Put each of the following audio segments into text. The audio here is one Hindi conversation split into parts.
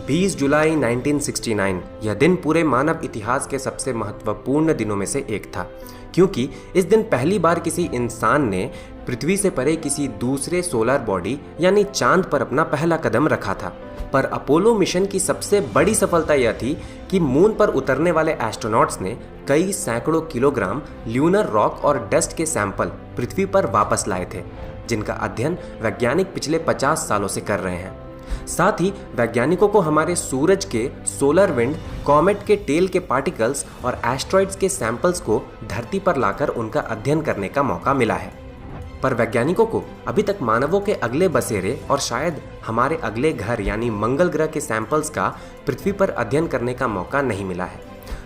20 जुलाई 1969 यह दिन पूरे मानव इतिहास के सबसे महत्वपूर्ण दिनों में से एक था, क्योंकि इस दिन पहली बार किसी इंसान ने पृथ्वी से परे किसी दूसरे सोलर बॉडी यानी चांद पर अपना पहला कदम रखा था। पर अपोलो मिशन की सबसे बड़ी सफलता यह थी कि मून पर उतरने वाले एस्ट्रोनॉट्स ने कई सैकड़ों किलोग्राम ल्यूनर रॉक और डस्ट के सैंपल पृथ्वी पर वापस लाए थे, जिनका अध्ययन वैज्ञानिक पिछले 50 सालों से कर रहे हैं। साथ ही वैज्ञानिकों को हमारे सूरज के सोलर विंड, कॉमेट के टेल के पार्टिकल्स और एस्ट्रॉइड्स के सैंपल्स को धरती पर लाकर उनका अध्ययन करने का मौका मिला है। पर वैज्ञानिकों को अभी तक मानवों के अगले बसेरे और शायद हमारे अगले घर यानी मंगल ग्रह के सैंपल्स का पृथ्वी पर अध्ययन करने का मौका नहीं मिला है।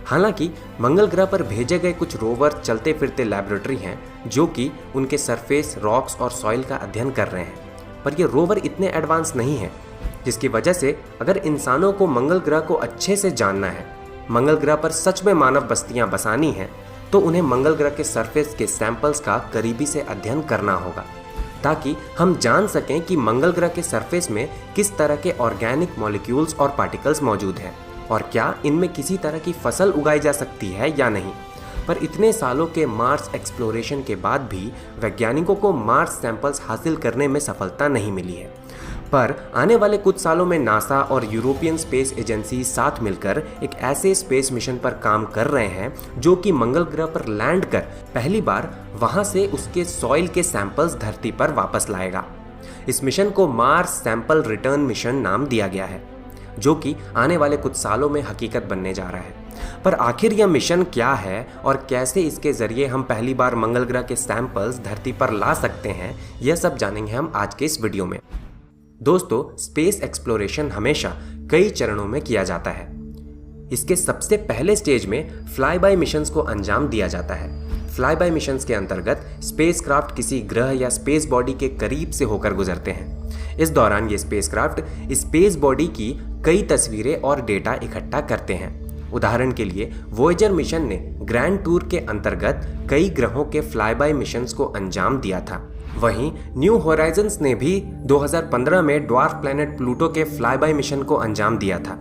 हालांकि मंगल ग्रह पर भेजे गए कुछ रोवर चलते फिरते लैबोरेटरी हैं जो कि उनके सरफेस, रॉक्स और सॉइल का अध्ययन कर रहे हैं, पर ये रोवर इतने एडवांस नहीं हैं, जिसकी वजह से अगर इंसानों को मंगल ग्रह को अच्छे से जानना है, मंगल ग्रह पर सच में मानव बस्तियां बसानी हैं, तो उन्हें मंगल ग्रह के सरफेस के सैंपल्स का करीबी से अध्ययन करना होगा, ताकि हम जान सकें कि मंगल ग्रह के सरफेस में किस तरह के ऑर्गेनिक मॉलिक्यूल्स और पार्टिकल्स मौजूद हैं और क्या इनमें किसी तरह की फसल उगाई जा सकती है या नहीं। पर इतने सालों के मार्स एक्सप्लोरेशन के बाद भी वैज्ञानिकों को मार्स सैंपल्स हासिल करने में सफलता नहीं मिली है। पर आने वाले कुछ सालों में नासा और यूरोपियन स्पेस एजेंसी साथ मिलकर एक ऐसे स्पेस मिशन पर काम कर रहे हैं जो कि मंगल ग्रह पर लैंड कर पहली बार वहां से उसके सॉइल के सैंपल्स धरती पर वापस लाएगा। इस मिशन को मार्स सैंपल रिटर्न मिशन नाम दिया गया है, जो कि आने वाले कुछ सालों में हकीकत बनने जा रहा है। पर आखिर यह मिशन क्या है और कैसे इसके जरिए हम पहली बार मंगल ग्रह के सैंपल्स धरती पर ला सकते हैं, यह सब जानेंगे हम आज के इस वीडियो में। दोस्तों, स्पेस एक्सप्लोरेशन हमेशा कई चरणों में किया जाता है। इसके सबसे पहले स्टेज में फ्लाई बाय मिशंस को अंजाम दिया जाता है। फ्लाई बाय मिशंस के अंतर्गत स्पेसक्राफ्ट किसी ग्रह या स्पेस बॉडी के करीब से होकर गुजरते हैं। इस दौरान ये स्पेसक्राफ्ट स्पेस बॉडी की कई तस्वीरें और डेटा इकट्ठा करते हैं। उदाहरण के लिए वॉयेजर मिशन ने ग्रैंड टूर के अंतर्गत कई ग्रहों के फ्लाई बाय मिशंस को अंजाम दिया था। वहीं न्यू होराइजन्स ने भी 2015 में ड्वार्फ प्लैनेट प्लूटो के फ्लाई बाय मिशन को अंजाम दिया था।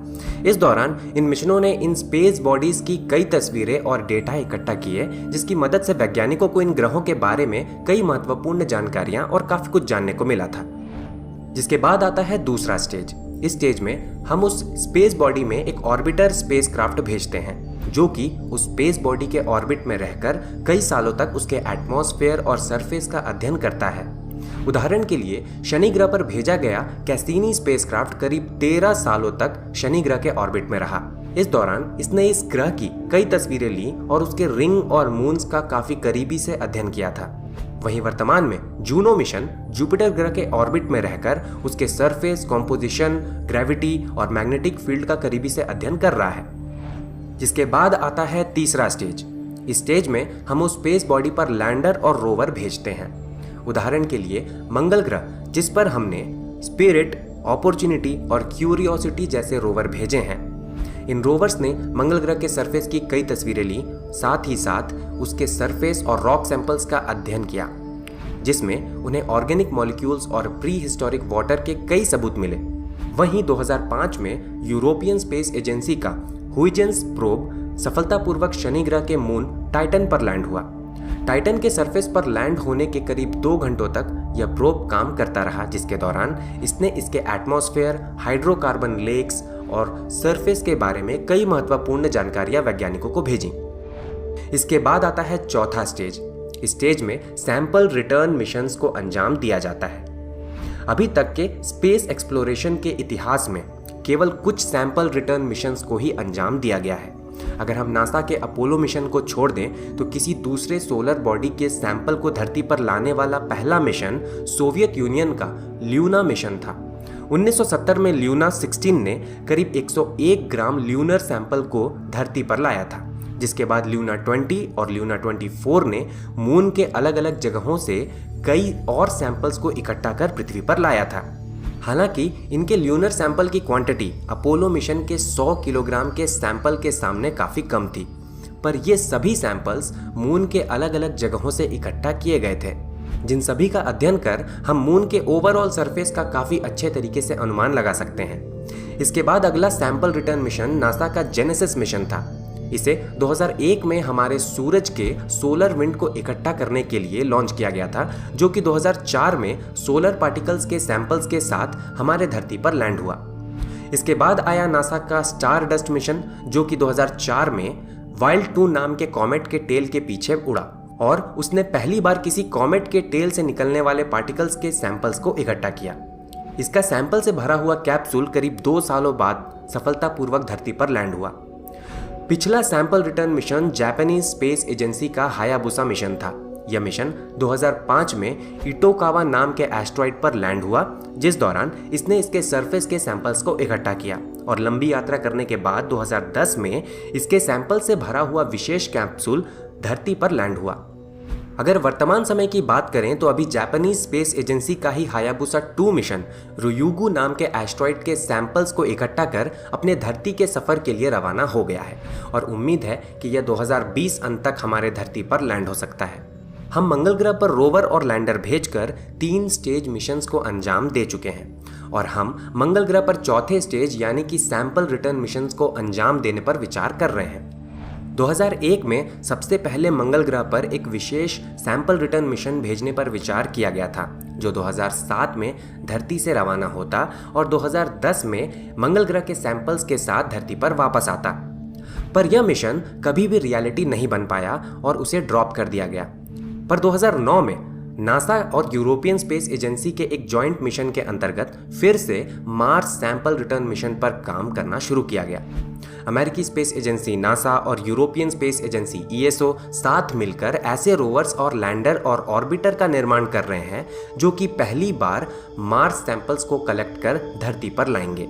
इस दौरान इन मिशनों ने इन स्पेस बॉडीज की कई तस्वीरें और डेटा इकट्ठा किए, जिसकी मदद से वैज्ञानिकों को इन ग्रहों के बारे में कई महत्वपूर्ण जानकारियां और काफी कुछ जानने को मिला था। जिसके बाद आता है दूसरा स्टेज। इस स्टेज में हम उस स्पेस बॉडी में एक ऑर्बिटर स्पेसक्राफ्ट भेजते हैं, जो कि उस स्पेस बॉडी के ऑर्बिट में रहकर कई सालों तक उसके एटमॉस्फेयर और सरफेस का अध्ययन करता है। उदाहरण के लिए शनि ग्रह पर भेजा गया कैसिनी स्पेसक्राफ्ट करीब 13 सालों तक शनि ग्रह के ऑर्बिट में रहा। इस दौरान इसने इस ग्रह की कई तस्वीरें ली और उसके रिंग और मून्स का काफी करीबी से अध्ययन किया था। वहीं वर्तमान में जूनो मिशन जुपिटर ग्रह के ऑर्बिट में रहकर उसके सरफेस, कॉम्पोजिशन, ग्रेविटी और मैग्नेटिक फील्ड का करीबी से अध्ययन कर रहा है। जिसके बाद आता है तीसरा स्टेज। इस स्टेज में हम उस स्पेस बॉडी पर लैंडर और रोवर भेजते हैं। उदाहरण के लिए मंगल ग्रह, जिस पर हमने स्पिरिट, अपॉर्चुनिटी और क्यूरियोसिटी जैसे रोवर भेजे हैं। इन रोवर्स ने मंगल ग्रह के सरफेस की कई तस्वीरें ली, साथ ही साथ उसके सरफेस और रॉक सैंपल्स का अध्ययन किया, जिसमें उन्हें ऑर्गेनिक मॉलिक्यूल्स और प्री हिस्टोरिक वाटर के कई सबूत मिले। वहीं 2005 में यूरोपियन स्पेस एजेंसी का हुइजेंस प्रोब सफलतापूर्वक शनि ग्रह के मून टाइटन पर लैंड हुआ। टाइटन के सरफेस पर लैंड होने के करीब 2 घंटों तक यह प्रोब काम करता रहा, जिसके दौरान इसने इसके एटमॉस्फेयर, हाइड्रोकार्बन लेक्स और सरफेस के बारे में कई महत्वपूर्ण जानकारियां वैज्ञानिकों को भेजी। इसके बाद आता है चौथा स्टेज। इस स्टेज में सैंपल रिटर्न मिशंस को अंजाम दिया जाता है। अभी तक के स्पेस एक्सप्लोरेशन के इतिहास में केवल कुछ सैंपल रिटर्न मिशंस को ही अंजाम दिया गया है। अगर हम नासा के अपोलो मिशन को छोड़ दें तो किसी दूसरे सोलर बॉडी के सैंपल को धरती पर लाने वाला पहला मिशन सोवियत यूनियन का ल्यूना मिशन था। 1970 में ल्यूना 16 ने करीब 101 ग्राम ल्यूनर सैंपल को धरती पर लाया था, जिसके बाद ल्यूना 20 और ल्यूना 24 ने मून के अलग अलग जगहों से कई और सैंपल्स को इकट्ठा कर पृथ्वी पर लाया था। हालांकि इनके ल्यूनर सैंपल की क्वांटिटी अपोलो मिशन के 100 किलोग्राम के सैंपल के सामने काफ़ी कम थी, पर ये सभी सैंपल्स मून के अलग अलग जगहों से इकट्ठा किए गए थे, जिन सभी का अध्ययन कर हम मून के ओवरऑल सरफेस का काफ़ी अच्छे तरीके से अनुमान लगा सकते हैं। इसके बाद अगला सैंपल रिटर्न मिशन नासा का जेनेसिस मिशन था। इसे 2001 में हमारे सूरज के सोलर विंड को इकट्ठा करने के लिए लॉन्च किया गया था, जो कि 2004 में सोलर पार्टिकल्स के सैंपल्स के साथ हमारे धरती पर लैंड हुआ। इसके बाद आया नासा का स्टार डस्ट मिशन, जो कि 2004 में वाइल्ड 2 नाम के कॉमेट के टेल के पीछे उड़ा और उसने पहली बार किसी कॉमेट के टेल से निकलने वाले पार्टिकल्स के सैंपल्स को इकट्ठा किया। इसका सैंपल से भरा हुआ कैप्सूल करीब 2 सालों बाद सफलतापूर्वक धरती पर लैंड हुआ। पिछला sample return mission Japanese space agency का हायाबुसा मिशन था। यह मिशन 2005 में इटोकावा नाम के एस्ट्रॉइड पर लैंड हुआ, जिस दौरान इसने इसके सरफेस के सैंपल्स को इकट्ठा किया और लंबी यात्रा करने के बाद 2010 में इसके सैंपल से भरा हुआ विशेष कैप्सूल धरती पर लैंड हुआ। अगर वर्तमान समय की बात करें तो अभी जापानीज स्पेस एजेंसी का ही हायाबुसा 2 मिशन रुयुगु नाम के एस्ट्रॉइड के सैंपल्स को इकट्ठा कर अपने धरती के सफर के लिए रवाना हो गया है और उम्मीद है कि यह 2020 अंत तक हमारे धरती पर लैंड हो सकता है। हम मंगल ग्रह पर रोवर और लैंडर भेजकर 3 स्टेज मिशंस को अंजाम दे चुके हैं और हम मंगल ग्रह पर चौथे स्टेज यानी कि सैंपल रिटर्न मिशंस को अंजाम देने पर विचार कर रहे हैं। 2001 में सबसे पहले मंगल ग्रह पर एक विशेष सैंपल रिटर्न मिशन भेजने पर विचार किया गया था, जो 2007 में धरती से रवाना होता और 2010 में मंगल ग्रह के सैंपल्स के साथ धरती पर वापस आता। पर यह मिशन कभी भी रियलिटी नहीं बन पाया और उसे ड्रॉप कर दिया गया। पर 2009 में नासा और यूरोपियन स्पेस एजेंसी के एक जॉइंट मिशन के अंतर्गत फिर से मार्स सैंपल रिटर्न मिशन पर काम करना शुरू किया गया। अमेरिकी स्पेस एजेंसी नासा और यूरोपियन स्पेस एजेंसी ESO साथ मिलकर ऐसे रोवर्स और लैंडर और ऑर्बिटर का निर्माण कर रहे हैं जो कि पहली बार मार्स सैंपल्स को कलेक्ट कर धरती पर लाएंगे।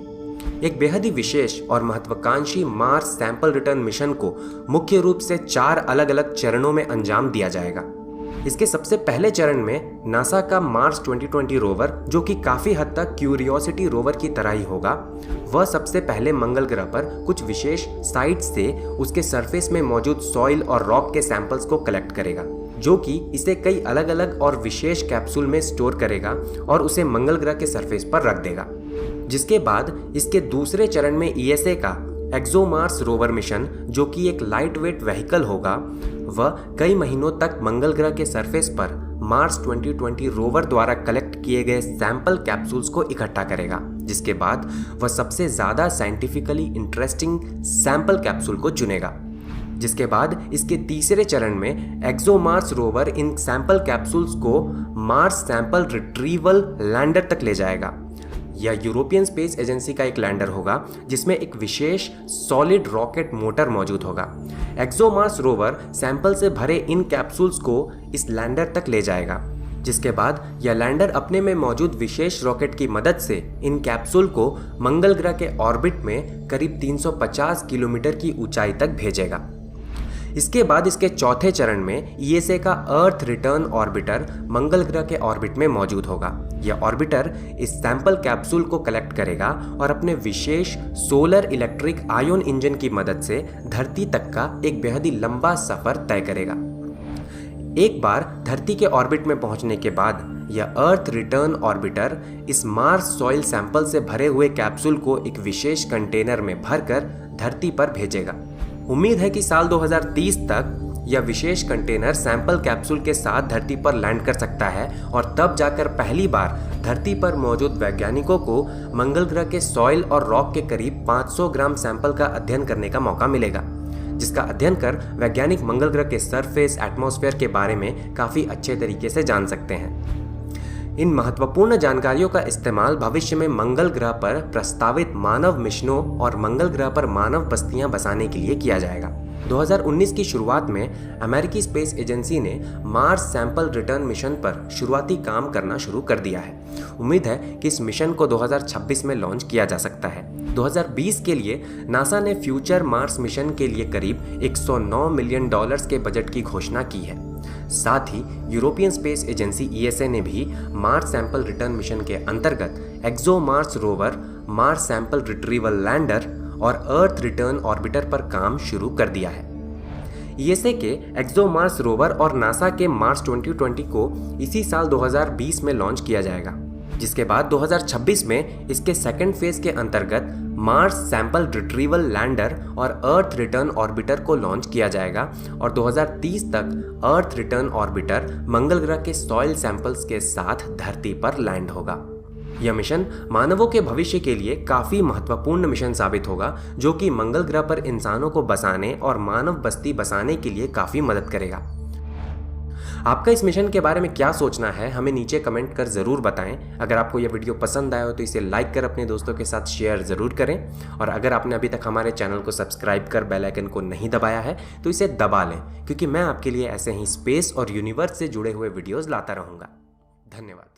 एक बेहद ही विशेष और महत्वाकांक्षी मार्स सैंपल रिटर्न मिशन को मुख्य रूप से 4 अलग अलग चरणों में अंजाम दिया जाएगा। इसके सबसे पहले चरण में नासा का मार्स 2020 रोवर, जो कि काफी हद तक क्यूरियोसिटी रोवर की तरह ही होगा, वह सबसे पहले मंगल ग्रह पर कुछ विशेष साइट से उसके सरफेस में मौजूद सॉइल और रॉक के सैंपल्स को कलेक्ट करेगा, जो कि इसे कई अलग अलग और विशेष कैप्सूल में स्टोर करेगा और उसे मंगल ग्रह के सरफेस पर रख देगा। जिसके बाद इसके दूसरे चरण में ESA का एक्सोमार्स रोवर मिशन, जो कि एक लाइट वेट व्हीकल होगा, वह कई महीनों तक मंगल ग्रह के सरफेस पर मार्स 2020 रोवर द्वारा कलेक्ट किए गए सैंपल कैप्सूल्स को इकट्ठा करेगा, जिसके बाद वह सबसे ज़्यादा साइंटिफिकली इंटरेस्टिंग सैंपल कैप्सूल को चुनेगा। जिसके बाद इसके तीसरे चरण में एक्सोमार्स रोवर इन सैंपल कैप्सूल्स को मार्स सैंपल रिट्रीवल लैंडर तक ले जाएगा। यह यूरोपियन स्पेस एजेंसी का एक लैंडर होगा जिसमें एक विशेष सॉलिड रॉकेट मोटर मौजूद होगा। एक्सोमार्स रोवर सैंपल से भरे इन कैप्सूल्स को इस लैंडर तक ले जाएगा, जिसके बाद यह लैंडर अपने में मौजूद विशेष रॉकेट की मदद से इन कैप्सूल को मंगल ग्रह के ऑर्बिट में करीब 350 किलोमीटर की ऊंचाई तक भेजेगा। इसके बाद इसके चौथे चरण में ESA का अर्थ रिटर्न ऑर्बिटर मंगल ग्रह के ऑर्बिट में मौजूद होगा। यह ऑर्बिटर इस सैंपल कैप्सूल को कलेक्ट करेगा और अपने विशेष सोलर इलेक्ट्रिक आयन इंजन की मदद से धरती तक का एक बेहद ही लंबा सफर तय करेगा। एक बार धरती के ऑर्बिट में पहुंचने के बाद यह अर्थ रिटर्न ऑर्बिटर इस मार्स सॉइल सैंपल से भरे हुए कैप्सूल को एक विशेष कंटेनर में भरकर धरती पर भेजेगा। उम्मीद है कि साल 2030 तक यह विशेष कंटेनर सैंपल कैप्सूल के साथ धरती पर लैंड कर सकता है और तब जाकर पहली बार धरती पर मौजूद वैज्ञानिकों को मंगल ग्रह के सॉइल और रॉक के करीब 500 ग्राम सैंपल का अध्ययन करने का मौका मिलेगा, जिसका अध्ययन कर वैज्ञानिक मंगल ग्रह के सरफेस एटमॉस्फेयर के बारे में काफ़ी अच्छे तरीके से जान सकते हैं। इन महत्वपूर्ण जानकारियों का इस्तेमाल भविष्य में मंगल ग्रह पर प्रस्तावित मानव मिशनों और मंगल ग्रह पर मानव बस्तियां बसाने के लिए किया जाएगा। 2019 की शुरुआत में अमेरिकी स्पेस एजेंसी ने मार्स सैंपल रिटर्न मिशन पर शुरुआती काम करना शुरू कर दिया है। उम्मीद है कि इस मिशन को 2026 में लॉन्च किया जा सकता है। 2020 के लिए नासा ने फ्यूचर मार्स मिशन के लिए करीब $109 मिलियन के बजट की घोषणा की है। साथ ही यूरोपियन स्पेस एजेंसी ESA ने भी मार्स सैंपल रिटर्न मिशन के अंतर्गत ExoMars rover, Mars sample retrieval lander और अर्थ रिटर्न ऑर्बिटर पर काम शुरू कर दिया है। ESA के एक्सोमार्स रोवर और नासा के मार्स 2020 को इसी साल 2020 में लॉन्च किया जाएगा, जिसके बाद 2026 में इसके सेकेंड फेज के अंतर्गत मार्स सैंपल रिट्रीवल लैंडर और अर्थ रिटर्न ऑर्बिटर को लॉन्च किया जाएगा और 2030 तक अर्थ रिटर्न ऑर्बिटर मंगल ग्रह के सॉइल सैंपल्स के साथ धरती पर लैंड होगा। यह मिशन मानवों के भविष्य के लिए काफी महत्वपूर्ण मिशन साबित होगा, जो कि मंगल ग्रह पर इंसानों को बसाने और मानव बस्ती बसाने के लिए काफी मदद करेगा। आपका इस मिशन के बारे में क्या सोचना है, हमें नीचे कमेंट कर ज़रूर बताएं। अगर आपको यह वीडियो पसंद आया हो तो इसे लाइक कर अपने दोस्तों के साथ शेयर ज़रूर करें, और अगर आपने अभी तक हमारे चैनल को सब्सक्राइब कर बेल आइकन को नहीं दबाया है तो इसे दबा लें, क्योंकि मैं आपके लिए ऐसे ही स्पेस और यूनिवर्स से जुड़े हुए वीडियोज़ लाता रहूँगा। धन्यवाद।